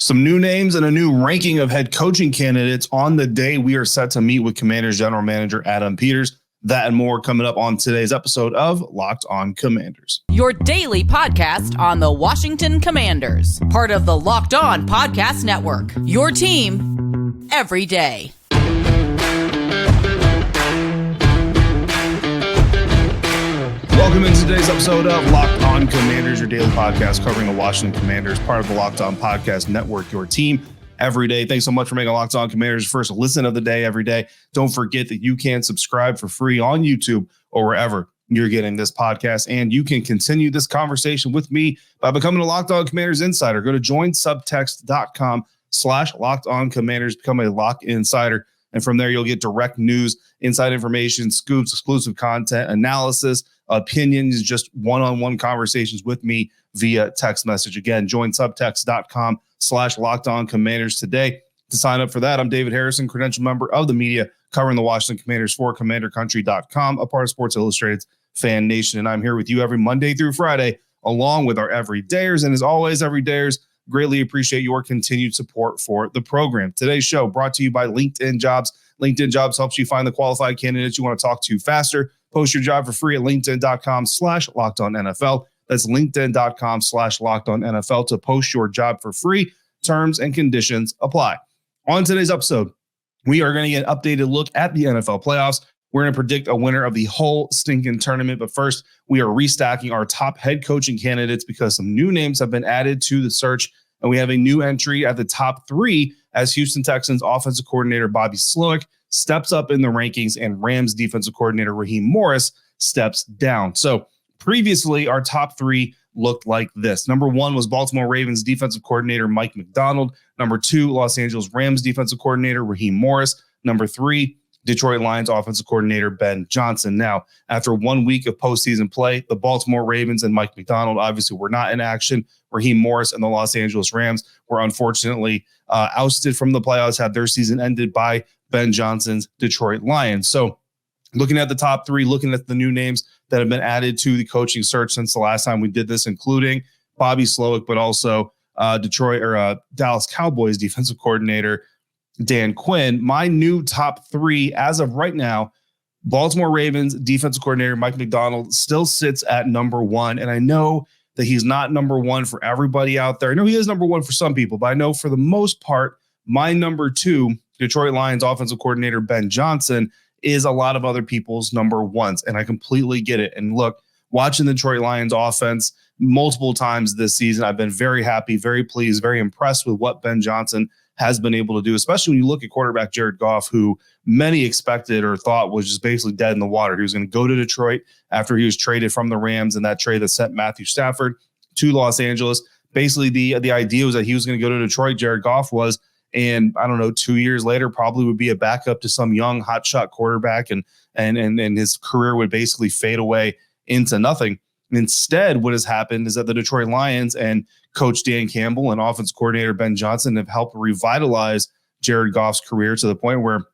Some new names and a new ranking of head coaching candidates on the day we are set to meet with Commanders General Manager Adam Peters. That and more coming up on today's episode of Locked On Commanders. Your daily podcast on the Washington Commanders. Part of the Locked On Podcast Network. Your team every day. Welcome into today's episode of Locked On Commanders, your daily podcast covering the Washington Commanders, part of the Locked On Podcast Network, your team every day. Thanks so much for making Locked On Commanders your first listen of the day every day. Don't forget that you can subscribe for free on YouTube or wherever you're getting this podcast, and you can continue this conversation with me by becoming a Locked On Commanders insider. Go to joinsubtext.com/Locked On Commanders, become a Lock Insider, and from there you'll get direct news, inside information, scoops, exclusive content, analysis, opinions, just one-on-one conversations with me via text message. Again, join subtext.com/Locked On Commanders today to sign up for that. I'm David Harrison, credential member of the media covering the Washington Commanders for CommanderCountry.com, a part of Sports Illustrated's FanNation. And I'm here with you every Monday through Friday, along with our everydayers. And as always, everydayers, greatly appreciate your continued support for the program. Today's show brought to you by LinkedIn Jobs. LinkedIn Jobs helps you find the qualified candidates you want to talk to faster. Post your job for free at linkedin.com/LockedOnNFL. That's linkedin.com/LockedOnNFL to post your job for free. Terms and conditions apply. On today's episode, we are going to get an updated look at the NFL playoffs. We're going to predict a winner of the whole stinking tournament. But first, we are restacking our top head coaching candidates because some new names have been added to the search. And we have a new entry at the top three as Houston Texans offensive coordinator Bobby Slowik steps up in the rankings and Rams defensive coordinator Raheem Morris steps down. So previously, our top three looked like this. Number one was Baltimore Ravens defensive coordinator Mike Macdonald. Number two, Los Angeles Rams defensive coordinator Raheem Morris. Number three, Detroit Lions offensive coordinator Ben Johnson. Now, after 1 week of postseason play, the Baltimore Ravens and Mike Macdonald obviously were not in action. Raheem Morris and the Los Angeles Rams were unfortunately ousted from the playoffs, had their season ended by Ben Johnson's Detroit Lions. So looking at the top three, looking at the new names that have been added to the coaching search since the last time we did this, including Bobby Slowik, but also Dallas Cowboys defensive coordinator Dan Quinn. My new top three as of right now, Baltimore Ravens defensive coordinator Mike Macdonald still sits at number one. And I know that he's not number one for everybody out there. I know he is number one for some people, but I know for the most part, my number two, Detroit Lions offensive coordinator Ben Johnson, is a lot of other people's number ones. And I completely get it. And look, watching the Detroit Lions offense multiple times this season, I've been very happy, very pleased, very impressed with what Ben Johnson has been able to do, especially when you look at quarterback Jared Goff, who many expected or thought was just basically dead in the water. He was going to go to Detroit after he was traded from the Rams, and that trade that sent Matthew Stafford to Los Angeles. Basically, the idea was that he was going to go to Detroit, Jared Goff was, and I don't know, 2 years later, probably would be a backup to some young hotshot quarterback, and his career would basically fade away into nothing. Instead, what has happened is that the Detroit Lions and Coach Dan Campbell and offense coordinator Ben Johnson have helped revitalize Jared Goff's career to the point where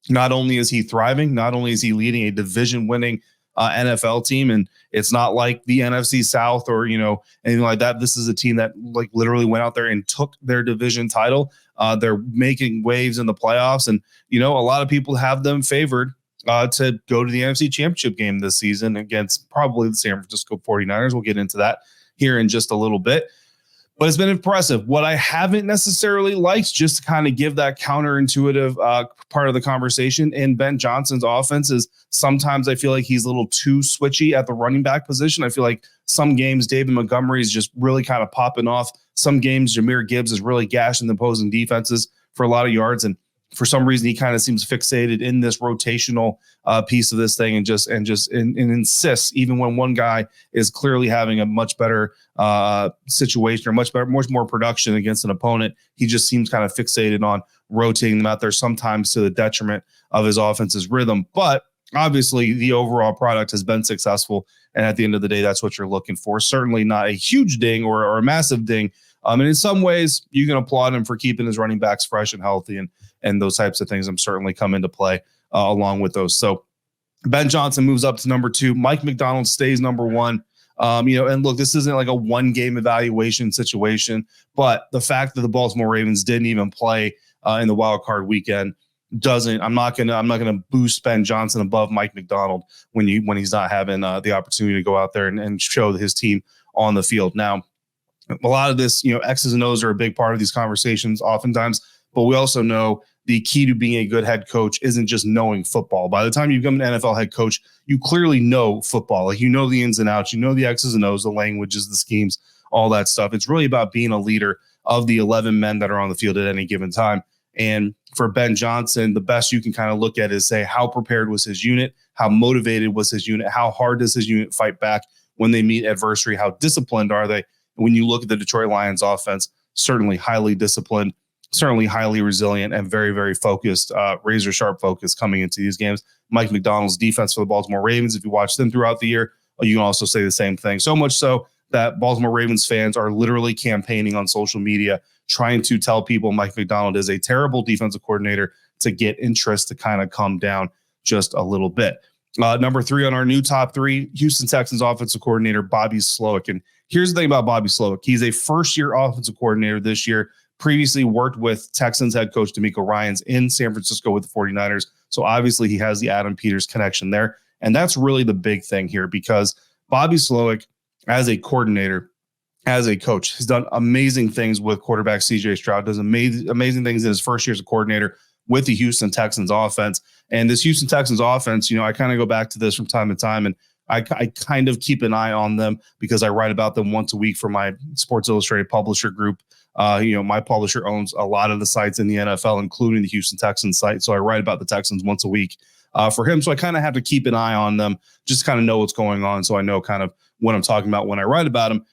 not only is he thriving, not only is he leading a division-winning NFL team, and it's not like the NFC South or anything like that. This is a team that like literally went out there and took their division title. They're making waves in the playoffs, and a lot of people have them favored to go to the NFC Championship game this season against probably the San Francisco 49ers. We'll get into that here in just a little bit. But it's been impressive. What I haven't necessarily liked, just to kind of give that counterintuitive part of the conversation in Ben Johnson's offense, is sometimes I feel like he's a little too switchy at the running back position. I feel like some games David Montgomery is just really kind of popping off. Some games Jahmyr Gibbs is really gashing the opposing defenses for a lot of yards. And for some reason, he kind of seems fixated in this rotational piece of this thing and insists, even when one guy is clearly having a much better situation or much more production against an opponent, he just seems kind of fixated on rotating them out there, sometimes to the detriment of his offense's rhythm. But obviously, the overall product has been successful. And at the end of the day, that's what you're looking for. Certainly not a huge ding or a massive ding. And in some ways, you can applaud him for keeping his running backs fresh and healthy, and those types of things certainly come into play along with those. So Ben Johnson moves up to number two. Mike Macdonald stays number one. And look, this isn't like a one game evaluation situation, but the fact that the Baltimore Ravens didn't even play in the wild card weekend I'm not gonna boost Ben Johnson above Mike Macdonald when he's not having the opportunity to go out there and show his team on the field. Now, a lot of this, X's and O's are a big part of these conversations oftentimes, but we also know the key to being a good head coach isn't just knowing football. By the time you become an NFL head coach, you clearly know football. Like, the ins and outs, the X's and O's, the languages, the schemes, all that stuff. It's really about being a leader of the 11 men that are on the field at any given time. And for Ben Johnson, the best you can kind of look at is say, how prepared was his unit? How motivated was his unit? How hard does his unit fight back when they meet adversity? How disciplined are they? When you look at the Detroit Lions offense, certainly highly disciplined, certainly highly resilient, and very, very focused, razor sharp focus coming into these games. Mike Macdonald's defense for the Baltimore Ravens, if you watch them throughout the year, you can also say the same thing. So much so that Baltimore Ravens fans are literally campaigning on social media, trying to tell people Mike Macdonald is a terrible defensive coordinator to get interest to kind of come down just a little bit. Number 3 on our new top 3, Houston Texans offensive coordinator Bobby Slowik. And here's the thing about Bobby Slowik. He's a first-year offensive coordinator this year, previously worked with Texans head coach D'Amico Ryans in San Francisco with the 49ers. So obviously he has the Adam Peters connection there. And that's really the big thing here, because Bobby Slowik, as a coordinator, as a coach, has done amazing things with quarterback CJ Stroud, does amazing things in his first year as a coordinator with the Houston Texans offense. And this Houston Texans offense, I kind of go back to this from time to time, and I kind of keep an eye on them because I write about them once a week for my Sports Illustrated publisher group. My publisher owns a lot of the sites in the NFL, including the Houston Texans site. So I write about the Texans once a week for him. So I kind of have to keep an eye on them, just kind of know what's going on. So I know kind of what I'm talking about when I write about them.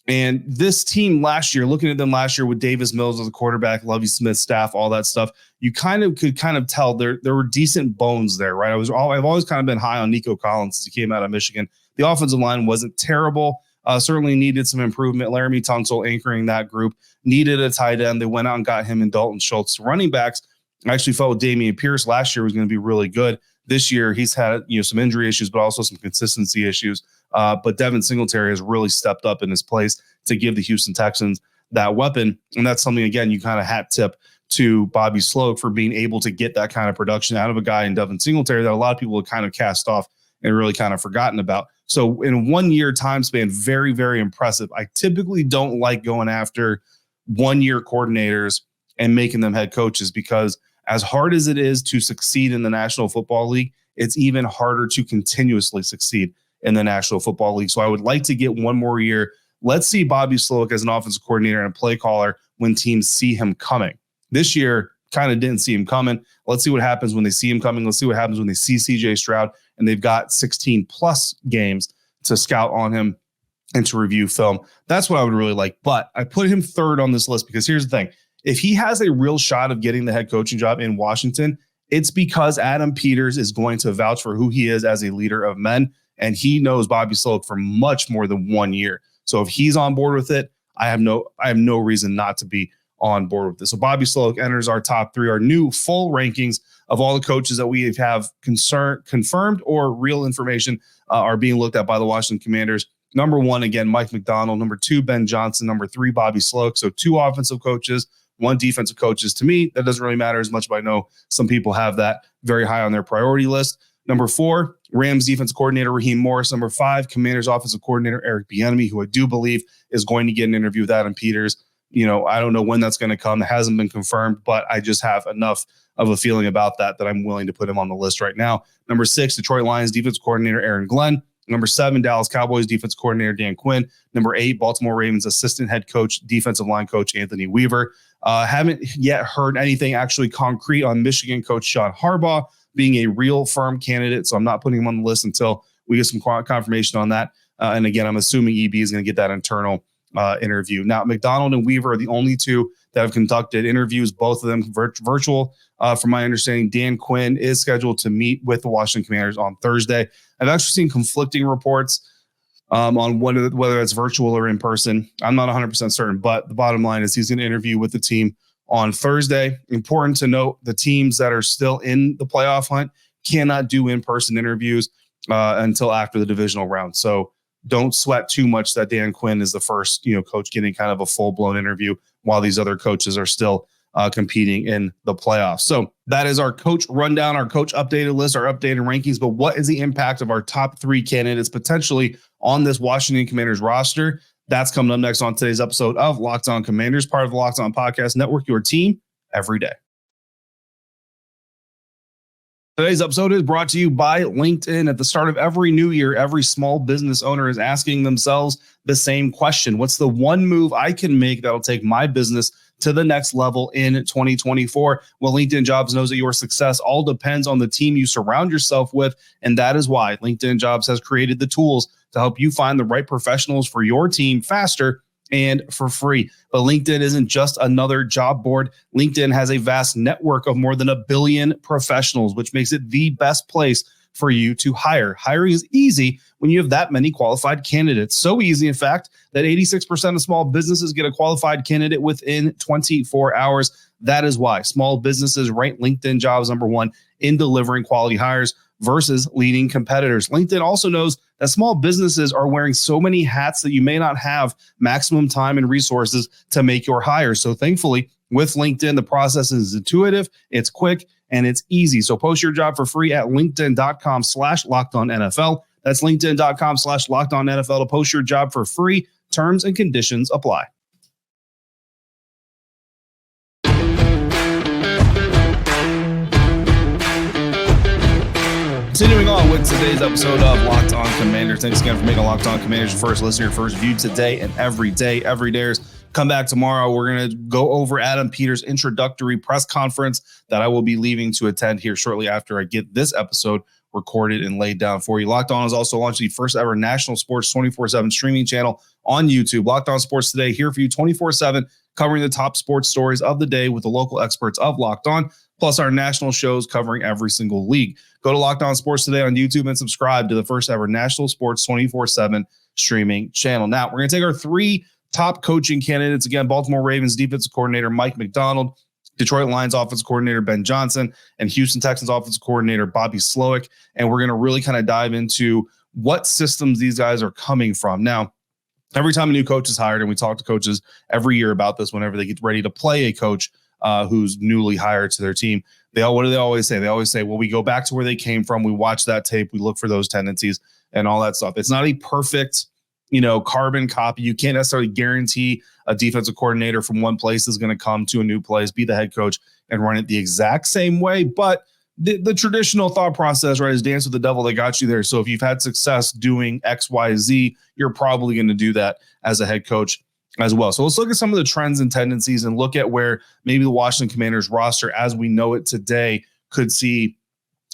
And this team last year, looking at them last year with Davis Mills as a quarterback, Lovie Smith staff, all that stuff, you could tell there were decent bones there, right? I've always kind of been high on Nico Collins as he came out of Michigan. The offensive line wasn't terrible. Certainly needed some improvement. Laramie Tunsil anchoring that group, needed a tight end. They went out and got him and Dalton Schultz. Running backs, I actually felt Dameon Pierce last year was going to be really good. This year he's had some injury issues, but also some consistency issues. But Devin Singletary has really stepped up in his place to give the Houston Texans that weapon. And that's something, again, you kind of hat tip to Bobby Slowik for being able to get that kind of production out of a guy in Devin Singletary that a lot of people have kind of cast off and really kind of forgotten about. So in a 1 year time span, very, very impressive. I typically don't like going after 1 year coordinators and making them head coaches, because as hard as it is to succeed in the National Football League, it's even harder to continuously succeed in the National Football League. So I would like to get 1 more year. Let's see Bobby Slowik as an offensive coordinator and a play caller when teams see him coming. This year, kind of didn't see him coming. Let's see what happens when they see him coming. Let's see what happens when they see CJ Stroud and they've got 16 plus games to scout on him and to review film. That's what I would really like. But I put him 3rd on this list because here's the thing. If he has a real shot of getting the head coaching job in Washington, it's because Adam Peters is going to vouch for who he is as a leader of men. And he knows Bobby Slowik for much more than 1 year. So if he's on board with it, I have no reason not to be on board with this. So Bobby Slowik enters our top 3, our new full rankings of all the coaches that we have confirmed or real information are being looked at by the Washington Commanders. Number 1, again, Mike Macdonald. Number 2, Ben Johnson. Number 3, Bobby Slowik. So 2 offensive coaches, 1 defensive coaches. To me, that doesn't really matter as much, but I know some people have that very high on their priority list. Number 4, Rams defensive coordinator Raheem Morris. Number 5, Commanders offensive coordinator Eric Bieniemy, who I do believe is going to get an interview with Adam Peters. I don't know when that's going to come. It hasn't been confirmed, but I just have enough of a feeling about that I'm willing to put him on the list right now. Number 6, Detroit Lions defensive coordinator Aaron Glenn. Number 7, Dallas Cowboys defensive coordinator Dan Quinn. Number 8, Baltimore Ravens assistant head coach, defensive line coach Anthony Weaver. Haven't yet heard anything actually concrete on Michigan coach Sean Harbaugh being a real firm candidate, so I'm not putting him on the list until we get some confirmation on that. And again, I'm assuming EB is going to get that internal interview. Now, Macdonald and Weaver are the only 2 that have conducted interviews, both of them virtual. From my understanding, Dan Quinn is scheduled to meet with the Washington Commanders on Thursday. I've actually seen conflicting reports on whether it's virtual or in person. I'm not 100% certain, but the bottom line is he's going to interview with the team on Thursday. Important to note, the teams that are still in the playoff hunt cannot do in-person interviews until after the divisional round. So don't sweat too much that Dan Quinn is the first, coach getting kind of a full-blown interview while these other coaches are still competing in the playoffs. So that is our coach rundown, our coach updated list, our updated rankings. But what is the impact of our top 3 candidates potentially on this Washington Commanders roster? That's coming up next on today's episode of Locked On Commanders, part of the Locked On Podcast Network, your team every day. Today's episode is brought to you by LinkedIn. At the start of every new year, every small business owner is asking themselves the same question. What's the one move I can make that'll take my business to the next level in 2024? Well, LinkedIn Jobs knows that your success all depends on the team you surround yourself with. And that is why LinkedIn Jobs has created the tools to help you find the right professionals for your team faster and for free. But LinkedIn isn't just another job board. LinkedIn has a vast network of more than 1 billion professionals, which makes it the best place for you to hire. Hiring is easy when you have that many qualified candidates. So easy, in fact, that 86% of small businesses get a qualified candidate within 24 hours. That is why small businesses rank LinkedIn Jobs number 1 in delivering quality hires versus leading competitors. LinkedIn also knows that small businesses are wearing so many hats that you may not have maximum time and resources to make your hire. So thankfully, with LinkedIn, the process is intuitive, it's quick, and it's easy. So post your job for free at linkedin.com/lockedonnfl. That's linkedin.com/lockedonnfl to post your job for free. Terms and conditions apply. Continuing on with today's episode of Locked On Commanders. Thanks again for making Locked On Commanders your first listener, your first view today and every day. Every dayers. Come back tomorrow. We're going to go over Adam Peters' introductory press conference that I will be leaving to attend here shortly after I get this episode recorded and laid down for you. Locked On has also launched the first ever national sports 24/7 streaming channel on YouTube. Locked On Sports Today, here for you 24/7, covering the top sports stories of the day with the local experts of Locked On, plus our national shows covering every single league. Go to Locked On Sports Today on YouTube and subscribe to the first ever national sports 24/7 streaming channel. Now, we're going to take our 3 top coaching candidates. Again, Baltimore Ravens defensive coordinator Mike Macdonald, Detroit Lions offensive coordinator Ben Johnson, and Houston Texans offensive coordinator Bobby Slowik. And we're going to really kind of dive into what systems these guys are coming from. Now, every time a new coach is hired, and we talk to coaches every year about this whenever they get ready to play a coach who's newly hired to their team, what do they always say? They always say, well, we go back to where they came from. We watch that tape. We look for those tendencies and all that stuff. It's not a perfect carbon copy. You can't necessarily guarantee a defensive coordinator from one place is going to come to a new place, be the head coach, and run it the exact same way. But the traditional thought process, right, is dance with the devil that got you there. So if you've had success doing X, Y, Z, you're probably going to do that as a head coach as well. So let's look at some of the trends and tendencies and look at where maybe the Washington Commanders roster as we know it today could see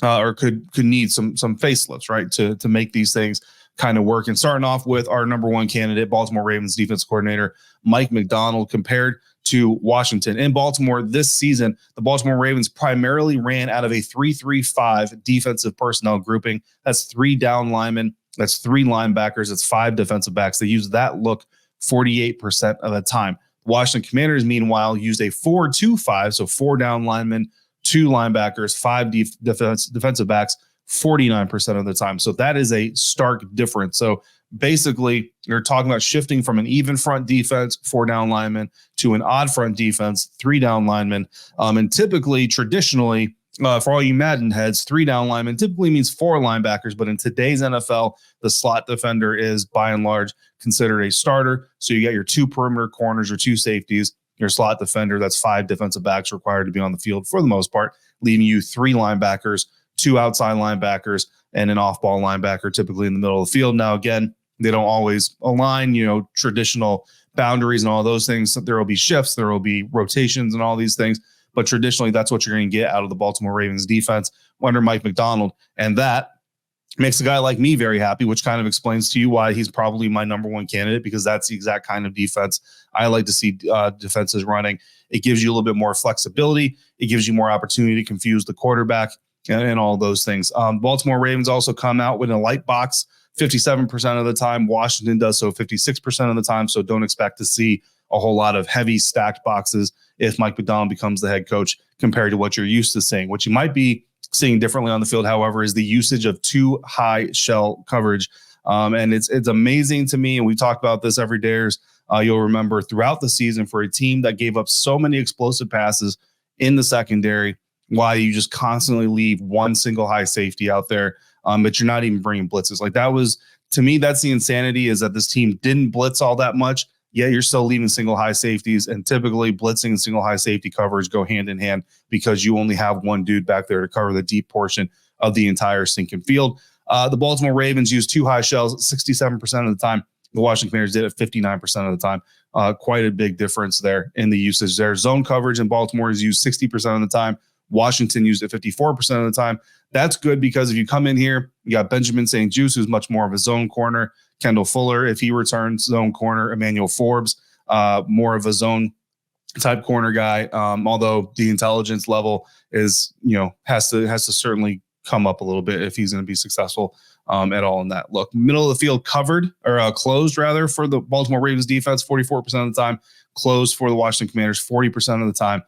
or could need some facelifts, right, to make these things kind of work. And starting off with our number 1 candidate, Baltimore Ravens defense coordinator Mike Macdonald, compared to Washington. In Baltimore this season, the Baltimore Ravens primarily ran out of a 3-3-5 defensive personnel grouping. That's 3 down linemen, that's 3 linebackers, that's 5 defensive backs. They use that look 48% of the time. Washington Commanders, meanwhile, used a 4-2-5, so 4 down linemen, 2 linebackers, 5 defensive backs, 49% of the time. So that is a stark difference. So basically, you're talking about shifting from an even front defense, 4 down linemen, to an odd front defense, 3 down linemen. And typically, traditionally, for all you Madden heads, 3 down linemen typically means 4 linebackers. But in today's NFL, the slot defender is by and large considered a starter. So you got your 2 perimeter corners or 2 safeties, your slot defender, that's 5 defensive backs required to be on the field for the most part, leaving you 3 linebackers, 2 outside linebackers, and an off-ball linebacker typically in the middle of the field. Now, again, they don't always align, traditional boundaries and all those things. There will be shifts, there will be rotations and all these things. But traditionally, that's what you're going to get out of the Baltimore Ravens defense under Mike Macdonald. And that makes a guy like me very happy, which kind of explains to you why he's probably my number 1 candidate, because that's the exact kind of defense I like to see defenses running. It gives you a little bit more flexibility. It gives you more opportunity to confuse the quarterback and all those things. Baltimore Ravens also come out with a light box 57% of the time. Washington does so 56% of the time. So don't expect to see a whole lot of heavy stacked boxes if Mike Macdonald becomes the head coach compared to what you're used to seeing. What you might be seeing differently on the field, however, is the usage of 2 high shell coverage And it's amazing to me. And we talk about this every day. You'll remember throughout the season for a team that gave up so many explosive passes in the secondary, why you just constantly leave one single high safety out there, but you're not even bringing blitzes. Like that was, to me, that's the insanity, is that this team didn't blitz all that much. Yeah, you're still leaving single high safeties, and typically blitzing and single high safety coverage go hand in hand because you only have one dude back there to cover the deep portion of the entire sinking field. The Baltimore Ravens used two high shells 67% of the time. The Washington Commanders did it 59% of the time. Quite a big difference there in the usage there. Zone coverage in Baltimore is used 60% of the time. Washington used it 54% of the time. That's good because if you come in here, you got Benjamin St. Juste, who's much more of a zone corner. Kendall Fuller, if he returns, zone corner. Emmanuel Forbes, more of a zone type corner guy. Although the intelligence level is, has to certainly come up a little bit if he's going to be successful at all in that look. Middle of the field covered, or closed rather, for the Baltimore Ravens defense, 44% of the time. Closed for the Washington Commanders, 40% of the time.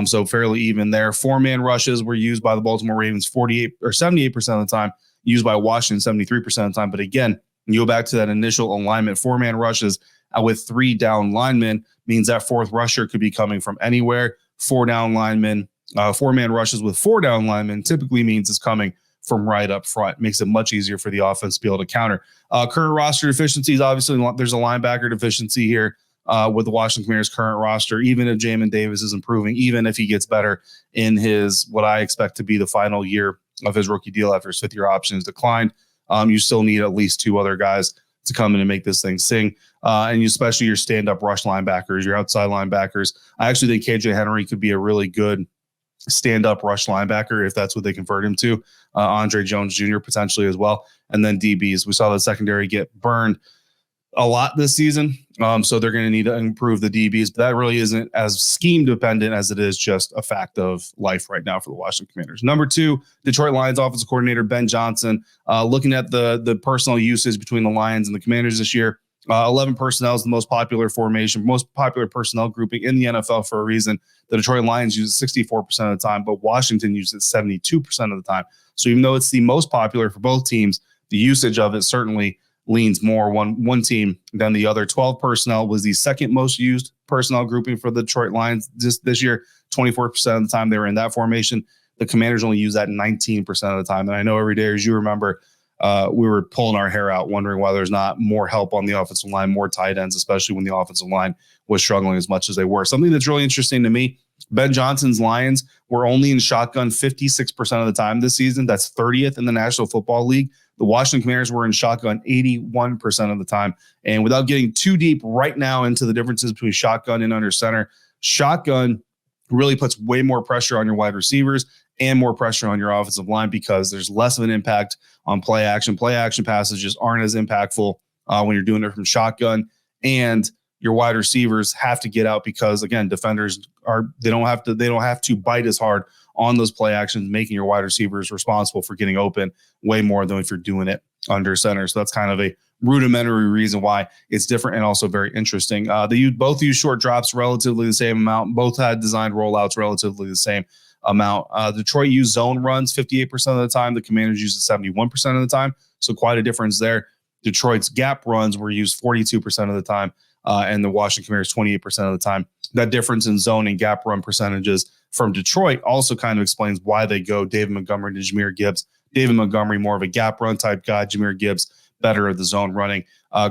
So fairly even there. 4-man rushes were used by the Baltimore Ravens 48 or 78% of the time, used by Washington 73% of the time. But again, you go back to that initial alignment. 4-man rushes with 3 down linemen means that fourth rusher could be coming from anywhere. 4 down linemen, 4-man rushes with 4 down linemen typically means it's coming from right up front. Makes it much easier for the offense to be able to counter. Current roster deficiencies, obviously, there's a linebacker deficiency here. With the Washington Commanders' current roster, even if Jamin Davis is improving, even if he gets better in his, what I expect to be the final year of his rookie deal after his 5th-year option is declined, you still need at least 2 other guys to come in and make this thing sing. And especially your stand-up rush linebackers, your outside linebackers. I actually think KJ Henry could be a really good stand-up rush linebacker if that's what they convert him to. Andre Jones Jr. potentially as well. And then DBs. We saw the secondary get burned a lot this season. So they're going to need to improve the DBs, but that really isn't as scheme dependent as it is just a fact of life right now for the Washington Commanders. Number 2, Detroit Lions offensive coordinator Ben Johnson, looking at the personal usage between the Lions and the Commanders this year. 11 personnel is the most popular formation, most popular personnel grouping in the NFL for a reason. The Detroit Lions use it 64% of the time, but Washington uses it 72% of the time. So even though it's the most popular for both teams, the usage of it certainly leans more one team than the other. 12 personnel was the second most used personnel grouping for the Detroit Lions this year. 24% of the time they were in that formation. The Commanders only use that 19% of the time. And I know every day, as you remember, we were pulling our hair out wondering why there's not more help on the offensive line, more tight ends, especially when the offensive line was struggling as much as they were. Something that's really interesting to me, Ben Johnson's Lions were only in shotgun 56% of the time this season. That's 30th in the National Football League. The Washington Commanders were in shotgun 81% of the time. And without getting too deep right now into the differences between shotgun and under center, shotgun really puts way more pressure on your wide receivers and more pressure on your offensive line because there's less of an impact on play action. Play action passes just aren't as impactful when you're doing it from shotgun. And your wide receivers have to get out because, again, defenders they don't have to bite as hard on those play actions, making your wide receivers responsible for getting open way more than if you're doing it under center. So that's kind of a rudimentary reason why it's different and also very interesting. They both use short drops relatively the same amount. Both had designed rollouts relatively the same amount. Detroit used zone runs 58% of the time. The Commanders used it 71% of the time. So quite a difference there. Detroit's gap runs were used 42% of the time. And the Washington Commanders 28% of the time. That difference in zone and gap run percentages from Detroit also kind of explains why they go David Montgomery to Jahmyr Gibbs. David Montgomery, more of a gap run type guy. Jahmyr Gibbs, better at the zone running.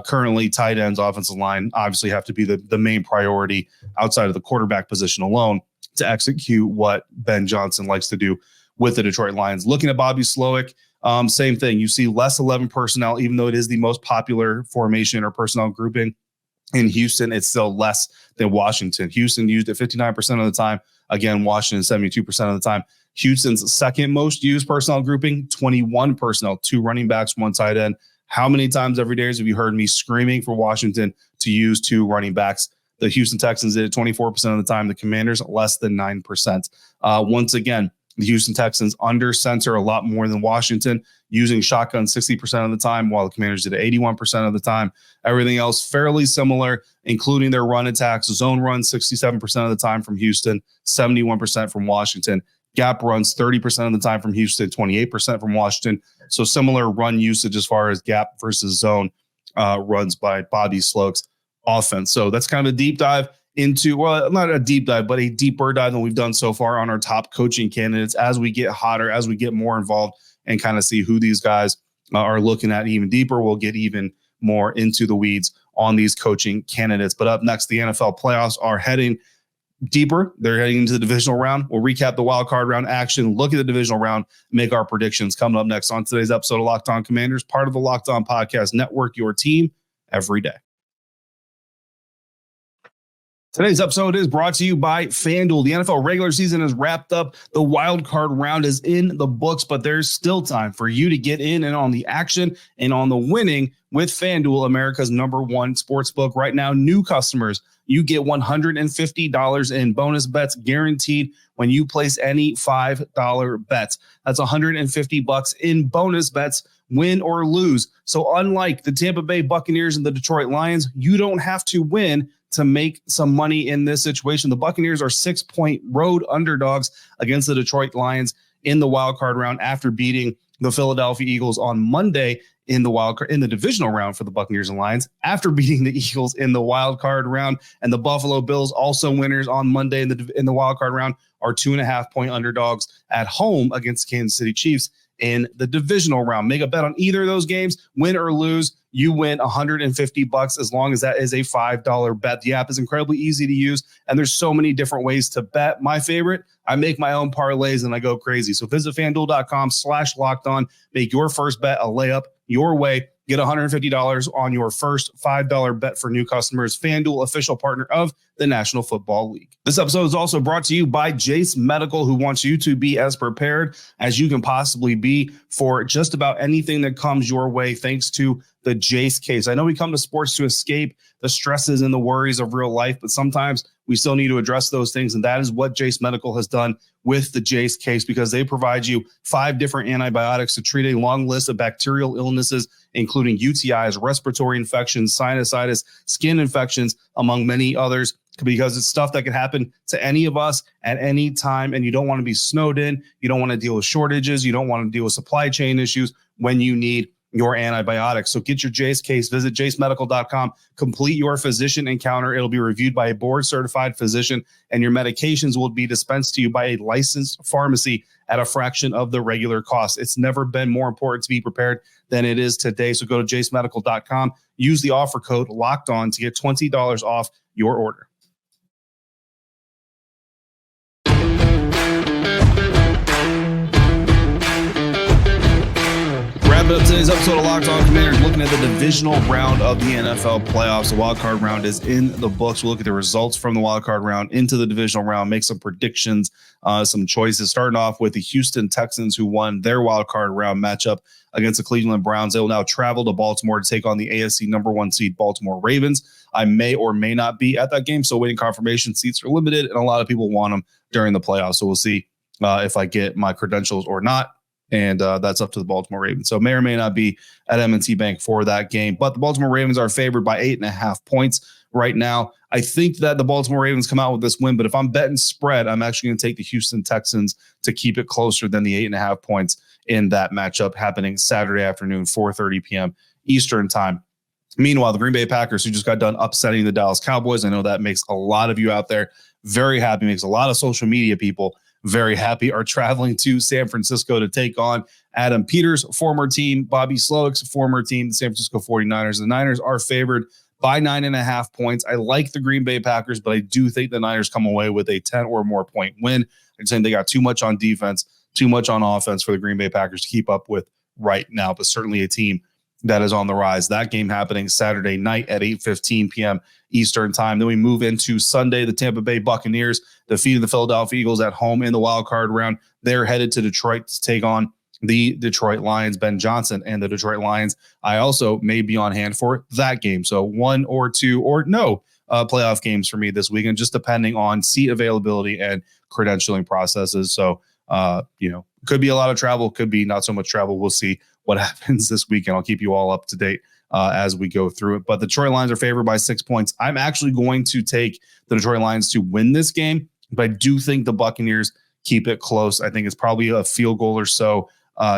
Currently, tight ends, offensive line obviously have to be the main priority outside of the quarterback position alone to execute what Ben Johnson likes to do with the Detroit Lions. Looking at Bobby Slowik, same thing. You see less 11 personnel, even though it is the most popular formation or personnel grouping. In Houston, it's still less than Washington. Houston used it 59% of the time. Again, Washington 72% of the time. Houston's second most used personnel grouping, 21 personnel, 2 running backs, 1 tight end. How many times every day have you heard me screaming for Washington to use 2 running backs? The Houston Texans did it 24% of the time. The Commanders, less than 9%. Once again, the Houston Texans under center a lot more than Washington, using shotgun 60% of the time, while the Commanders did it 81% of the time. Everything else fairly similar, including their run attacks. Zone run 67% of the time from Houston, 71% from Washington. Gap runs 30% of the time from Houston, 28% from Washington. So similar run usage as far as gap versus zone runs by Bobby Slowik's offense. So that's kind of a deep dive into, well, not a deep dive, but a deeper dive than we've done so far on our top coaching candidates as we get hotter, as we get more involved and kind of see who these guys are looking at even deeper. We'll get even more into the weeds on these coaching candidates. But up next, the NFL playoffs are heading deeper. They're heading into the divisional round. We'll recap the wild card round action, look at the divisional round, make our predictions. Coming up next on today's episode of Locked On Commanders, part of the Locked On Podcast Network, your team every day. Today's episode is brought to you by FanDuel. The NFL regular season is wrapped up. The wild card round is in the books, but there's still time for you to get in and on the action and on the winning with FanDuel, America's #1 sportsbook. Right now, new customers, you get $150 in bonus bets guaranteed when you place any $5 bets. That's $150 in bonus bets, win or lose. So unlike the Tampa Bay Buccaneers and the Detroit Lions, you don't have to win to make some money in this situation. The Buccaneers are 6-point road underdogs against the Detroit Lions in the wild card round after beating the Philadelphia Eagles on Monday in the divisional round for the Buccaneers and Lions, after beating the Eagles in the wild card round. And the Buffalo Bills, also winners on Monday in the wild card round, are 2.5-point underdogs at home against Kansas City Chiefs in the divisional round. Make a bet on either of those games, win or lose. You win $150 as long as that is a $5 bet. The app is incredibly easy to use, and there's so many different ways to bet. My favorite, I make my own parlays and I go crazy. So visit FanDuel.com/lockedon. Make your first bet a layup your way. Get $150 on your first $5 bet for new customers. FanDuel, official partner of the National Football League. This episode is also brought to you by Jace Medical, who wants you to be as prepared as you can possibly be for just about anything that comes your way, thanks to the Jace case. I know we come to sports to escape the stresses and the worries of real life, but sometimes we still need to address those things. And that is what Jace Medical has done with the Jace case, because they provide you 5 different antibiotics to treat a long list of bacterial illnesses, including UTIs, respiratory infections, sinusitis, skin infections, among many others, because it's stuff that can happen to any of us at any time. And you don't want to be snowed in. You don't want to deal with shortages. You don't want to deal with supply chain issues when you need your antibiotics. So get your Jace case. Visit jacemedical.com. Complete your physician encounter. It'll be reviewed by a board-certified physician, and your medications will be dispensed to you by a licensed pharmacy at a fraction of the regular cost. It's never been more important to be prepared than it is today. So go to jacemedical.com. Use the offer code LOCKEDON to get $20 off your order. Wrapping up today's episode of Locked On Commanders, looking at the divisional round of the NFL playoffs. The wild card round is in the books. We'll look at the results from the wild card round into the divisional round, make some predictions, some choices. Starting off with the Houston Texans, who won their wild card round matchup against the Cleveland Browns. They will now travel to Baltimore to take on the AFC #1 seed Baltimore Ravens. I may or may not be at that game, so waiting confirmation. Seats are limited, and a lot of people want them during the playoffs. So we'll see if I get my credentials or not. And that's up to the Baltimore Ravens. So may or may not be at M&T Bank for that game. But the Baltimore Ravens are favored by 8.5 points right now. I think that the Baltimore Ravens come out with this win, but if I'm betting spread, I'm actually going to take the Houston Texans to keep it closer than the 8.5 points in that matchup happening Saturday afternoon, 4:30 p.m. Eastern time. Meanwhile, the Green Bay Packers, who just got done upsetting the Dallas Cowboys, I know that makes a lot of you out there very happy, makes a lot of social media people very happy, are traveling to San Francisco to take on Adam Peters' former team, Bobby Slowik's former team, the San Francisco 49ers. The Niners are favored by 9.5 points. I like the Green Bay Packers, but I do think the Niners come away with a 10 or more point win. I'm saying they got too much on defense, too much on offense for the Green Bay Packers to keep up with right now, but certainly a team that is on the rise. That game happening Saturday night at 8:15 p.m. Eastern time. Then we move into Sunday. The Tampa Bay Buccaneers defeated the Philadelphia Eagles at home in the wild card round. They're headed to Detroit to take on the Detroit Lions. Ben Johnson and the Detroit Lions, I also may be on hand for that game. So 1 or 2 or no playoff games for me this weekend, just depending on seat availability and credentialing processes. So, could be a lot of travel, could be not so much travel. We'll see what happens this weekend. I'll keep you all up to date as we go through it. But the Detroit Lions are favored by 6 points. I'm actually going to take the Detroit Lions to win this game, but I do think the Buccaneers keep it close. I think it's probably a field goal or so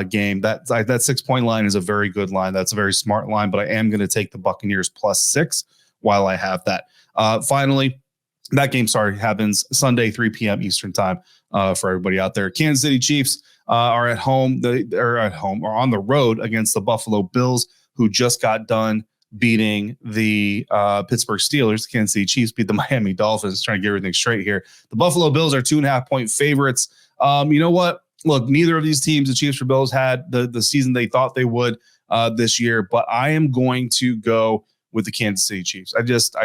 game. That 6-point line is a very good line. That's a very smart line, but I am going to take the Buccaneers +6 while I have that. Finally, that game, happens Sunday, 3 p.m. Eastern time for everybody out there. Kansas City Chiefs are at home. They're on the road against the Buffalo Bills, who just got done beating the Pittsburgh Steelers. The Kansas City Chiefs beat the Miami Dolphins. Trying to get everything straight here. The Buffalo Bills are 2.5-point favorites. You know what? Look, neither of these teams, the Chiefs or Bills, had the season they thought they would this year, but I am going to go with the Kansas City Chiefs. I just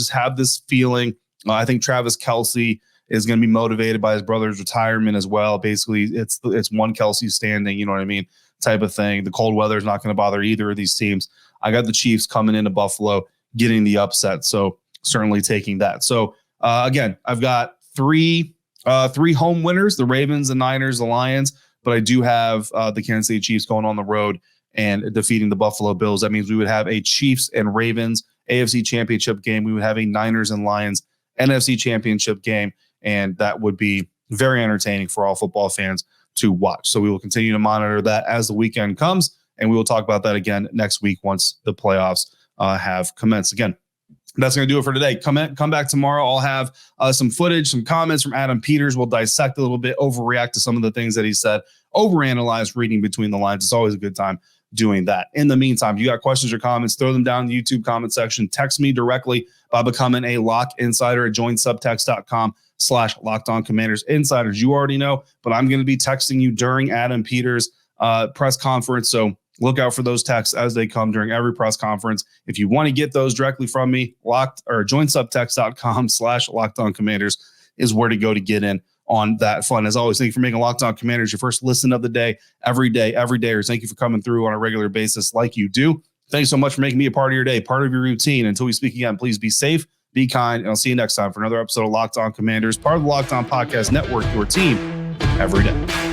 have this feeling. I think Travis Kelce is going to be motivated by his brother's retirement as well. Basically, it's one Kelce standing, you know what I mean, type of thing. The cold weather is not going to bother either of these teams. I got the Chiefs coming into Buffalo, getting the upset, so certainly taking that. So again, I've got three home winners: the Ravens, the Niners, the Lions. But I do have the Kansas City Chiefs going on the road and defeating the Buffalo Bills. That means we would have a Chiefs and Ravens AFC Championship game. We would have a Niners and Lions NFC Championship game, and that would be very entertaining for all football fans to watch. So we will continue to monitor that as the weekend comes, and we will talk about that again next week once the playoffs have commenced. Again, that's going to do it for today. Come back tomorrow. I'll have some footage, some comments from Adam Peters. We'll dissect a little bit, overreact to some of the things that he said, overanalyze reading between the lines. It's always a good time doing that. In the meantime, if you got questions or comments, throw them down in the YouTube comment section. Text me directly by becoming a Lock Insider at joinsubtext.com/LockedOnCommanders. Insiders, you already know, but I'm going to be texting you during Adam Peters' press conference. So look out for those texts as they come during every press conference. If you want to get those directly from me, joinsubtext.com/LockedOnCommanders is where to go to get in on that fun. As always, thank you for making Locked On Commanders your first listen of the day, every day, or thank you for coming through on a regular basis like you do. Thanks so much for making me a part of your day, part of your routine. Until we speak again, please be safe, be kind, and I'll see you next time for another episode of Locked On Commanders, part of the Locked On Podcast Network, your team every day.